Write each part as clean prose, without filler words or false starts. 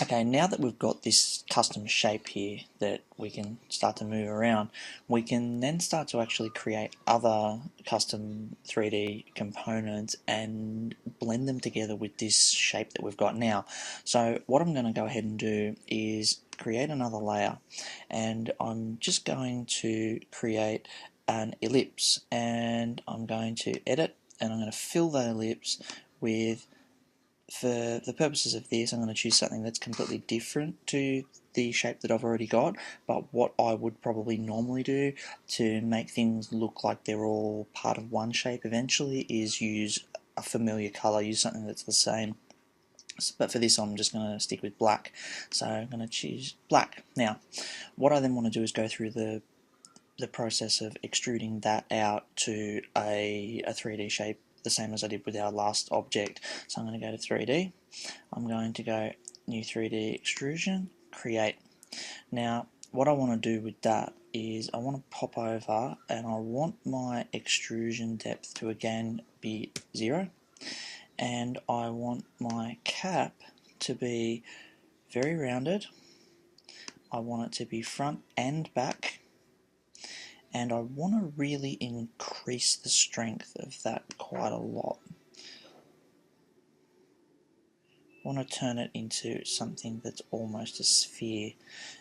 Okay, now that we've got this custom shape here that we can start to move around, we can then start to actually create other custom 3D components and blend them together with this shape that we've got now. So what I'm going to go ahead and do is create another layer, and I'm just going to create an ellipse, and I'm going to edit, and I'm going to fill that ellipse with, for the purposes of this, I'm going to choose something that's completely different to the shape that I've already got, but what I would probably normally do to make things look like they're all part of one shape eventually is use a familiar colour, use something that's the same. But for this I'm just going to stick with black, so I'm going to choose black. Now what I then want to do is go through the process of extruding that out to a 3D shape, the same as I did with our last object. So I'm going to go to 3D, I'm going to go new 3D extrusion, create. Now what I want to do with that is I want to pop over and I want my extrusion depth to again be 0, and I want my cap to be very rounded, I want it to be front and back, and I want to really increase the strength of that quite a lot. I want to turn it into something that's almost a sphere,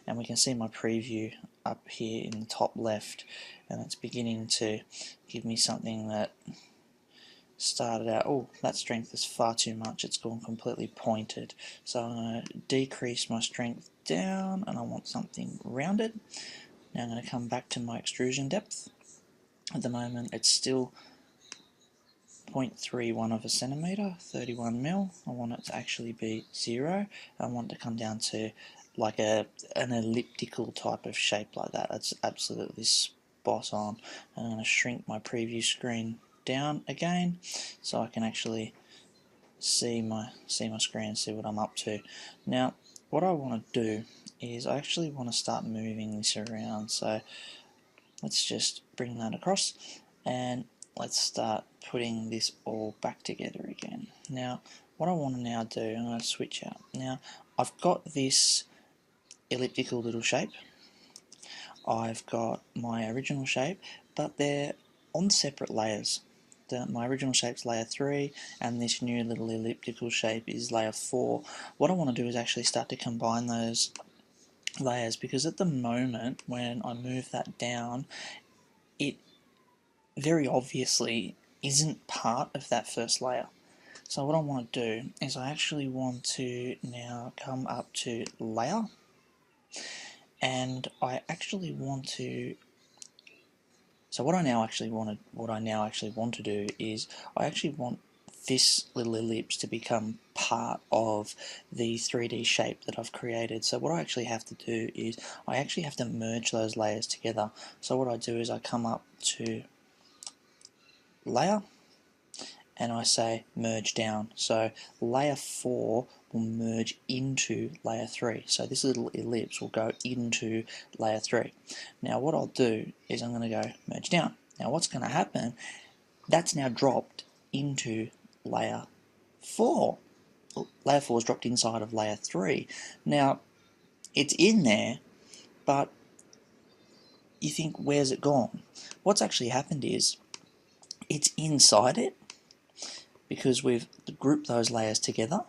and we can see my preview up here in the top left, and it's beginning to give me something that started out, oh, that strength is far too much, it's gone completely pointed. So I'm going to decrease my strength down, and I want something rounded. Now I'm going to come back to my extrusion depth. At the moment it's still 0.31 of a centimetre, 31 mil. I want it to actually be 0. I want it to come down to like an elliptical type of shape like that. That's absolutely spot on. And I'm going to shrink my preview screen down again so I can actually see my screen and see what I'm up to. Now what I want to do is I actually want to start moving this around, so let's just bring that across and let's start putting this all back together again. Now what I want to now do, I'm going to switch out. Now I've got this elliptical little shape, I've got my original shape, but they're on separate layers. My original shape's layer 3 and this new little elliptical shape is layer 4. What I want to do is actually start to combine those layers, because at the moment when I move that down, it very obviously isn't part of that first layer. So what I want to do is I actually want to now come up to layer, and I actually want to, so what I now actually want to do is I actually want this little ellipse to become part of the 3D shape that I've created. So what I actually have to do is I actually have to merge those layers together. So what I do is I come up to layer and I say merge down. So layer 4 will merge into layer 3. So this little ellipse will go into layer 3. Now what I'll do is I'm going to go merge down. Now what's going to happen, that's now dropped into layer 4. Layer 4 is dropped inside of layer 3. Now it's in there, but you think, where's it gone? What's actually happened is it's inside it, because we've grouped those layers together,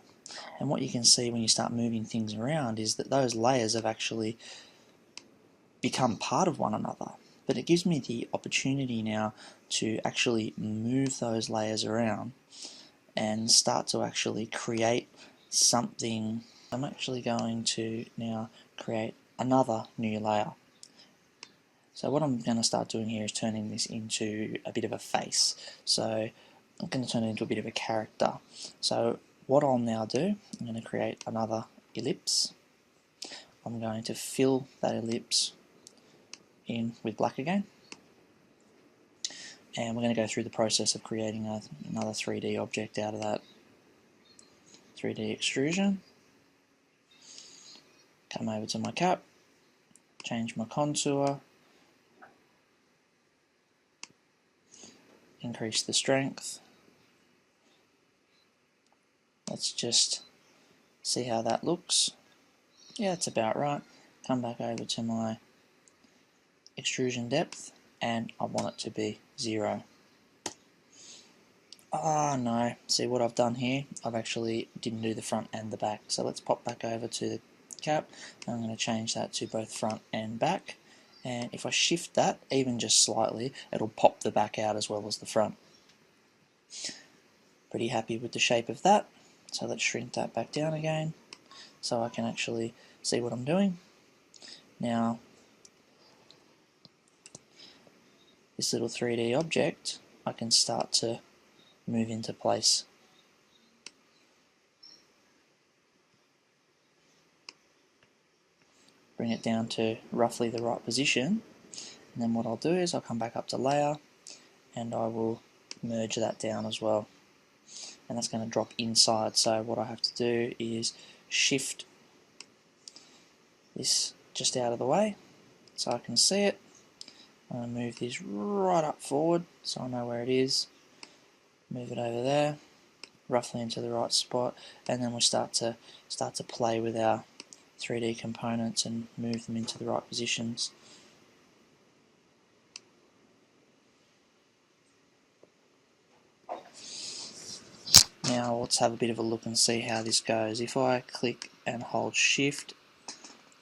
and what you can see when you start moving things around is that those layers have actually become part of one another. But it gives me the opportunity now to actually move those layers around and start to actually create something. I'm actually going to now create another new layer. So what I'm going to start doing here is turning this into a bit of a face. So I'm going to turn it into a bit of a character. So what I'll now do, I'm going to create another ellipse. I'm going to fill that ellipse in with black again. And we're going to go through the process of creating another 3D object out of that 3D extrusion. Come over to my cap, change my contour, increase the strength. Let's just see how that looks. Yeah, that's about right. Come back over to my extrusion depth, and I want it to be 0. Oh no, see what I've done here? I've actually didn't do the front and the back. So let's pop back over to the cap. I'm going to change that to both front and back. And if I shift that, even just slightly, it'll pop the back out as well as the front. Pretty happy with the shape of that. So let's shrink that back down again so I can actually see what I'm doing. Now, this little 3D object, I can start to move into place. Bring it down to roughly the right position, and then what I'll do is I'll come back up to layer and I will merge that down as well, and that's going to drop inside. So what I have to do is shift this just out of the way so I can see it. I'm going to move this right up forward so I know where it is, move it over there roughly into the right spot, and then we'll start to play with our 3D components and move them into the right positions. Now let's have a bit of a look and see how this goes. If I click and hold shift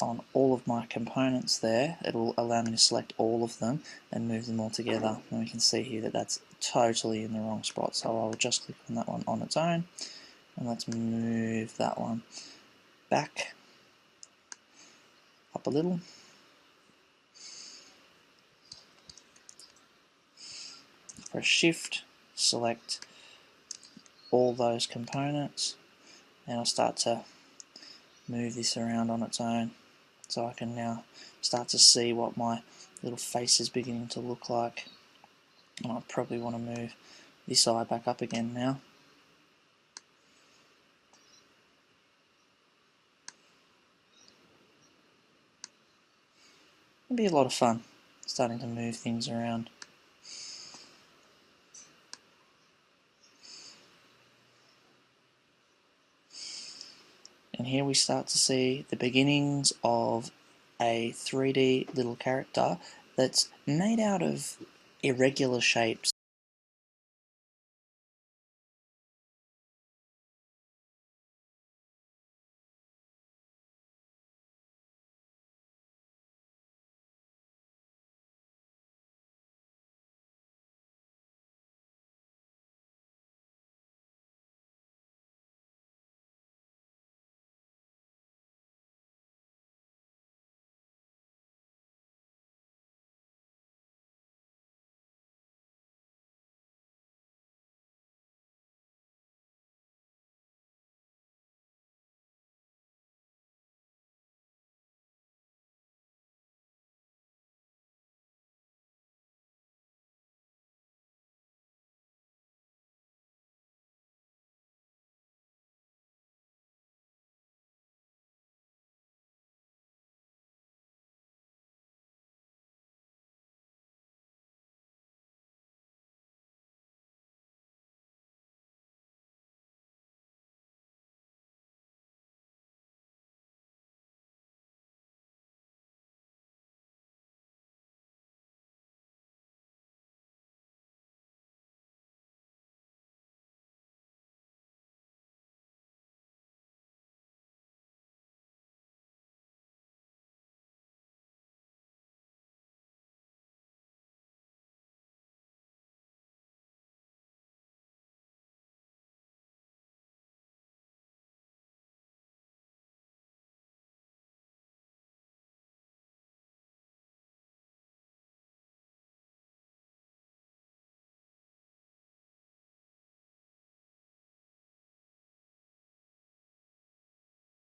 on all of my components there, it'll allow me to select all of them and move them all together. And we can see here that that's totally in the wrong spot, so I'll just click on that one on its own, and let's move that one back up a little. Press shift, select all those components, and I'll start to move this around on its own so I can now start to see what my little face is beginning to look like. And I probably want to move this eye back up again now. It'll be a lot of fun starting to move things around. And here we start to see the beginnings of a 3D little character that's made out of irregular shapes.